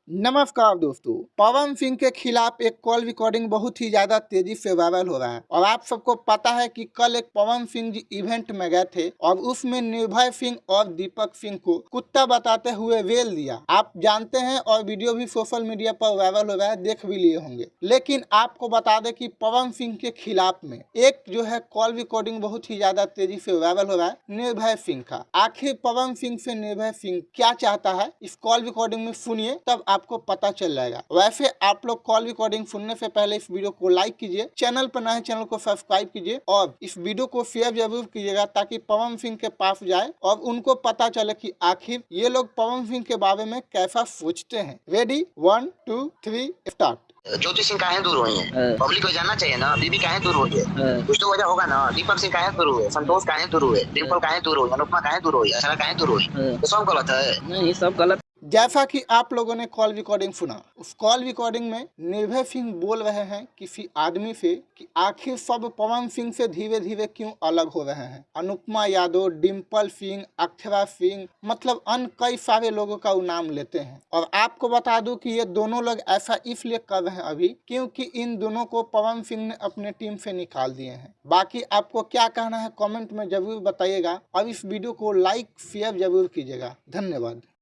नमस्कार दोस्तों, पवन सिंह के खिलाफ एक कॉल रिकॉर्डिंग बहुत ही ज्यादा तेजी से वायरल हो रहा है और आप सबको पता है कि कल एक पवन सिंह जी इवेंट में गए थे और उसमें निर्भय सिंह और दीपक सिंह को कुत्ता बताते हुए वेल दिया। आप जानते हैं और वीडियो भी सोशल मीडिया पर वायरल हो रहा है, देख भी लिए होंगे। लेकिन आपको बता दें कि पवन सिंह के खिलाफ में एक जो है कॉल रिकॉर्डिंग बहुत ही ज्यादा तेजी से वायरल हो रहा है निर्भय सिंह का। आखिर पवन सिंह से निर्भय सिंह क्या चाहता है इस कॉल रिकॉर्डिंग में सुनिए, तब आपको पता चल जाएगा। वैसे आप लोग कॉल रिकॉर्डिंग सुनने से पहले इस वीडियो को लाइक कीजिए, चैनल पर नए चैनल को सब्सक्राइब कीजिए और इस वीडियो को शेयर जरूर कीजिएगा ताकि पवन सिंह के पास जाए और उनको पता चले कि आखिर ये लोग पवन सिंह के बारे में कैसा सोचते हैं। Ready 1 2 3 start. ज्योति सिंह काहे दूर हुई है? पब्लिक को जानना चाहिए ना। बीबी काहे दूर हुई है? कुछ तो वजह होगा ना। दीपक सिंह काहे दूर हुए? संतोष काहे दूर हुए? डिम्पल काहे दूर हुई? अनुपमा काहे दूर हुई? अक्षरा काहे दूर हुई? तो सब गलत है। नहीं, सब गलत। जैसा कि आप लोगों ने कॉल रिकॉर्डिंग सुना, उस कॉल रिकॉर्डिंग में निर्भय सिंह बोल रहे हैं किसी आदमी से कि आखिर सब पवन सिंह से धीरे धीरे क्यों अलग हो रहे हैं। अनुपमा यादव, डिम्पल सिंह, अक्षरा सिंह, मतलब अन्य कई सारे लोगों का वो नाम लेते हैं। और आपको बता दूं कि ये दोनों लोग ऐसा इसलिए कर रहे हैं अभी क्योंकि इन दोनों को पवन सिंह ने अपने टीम से निकाल दिए हैं। बाकी आपको क्या कहना है कमेंट में जरूर बताइएगा और इस वीडियो को लाइक शेयर जरूर कीजिएगा। धन्यवाद।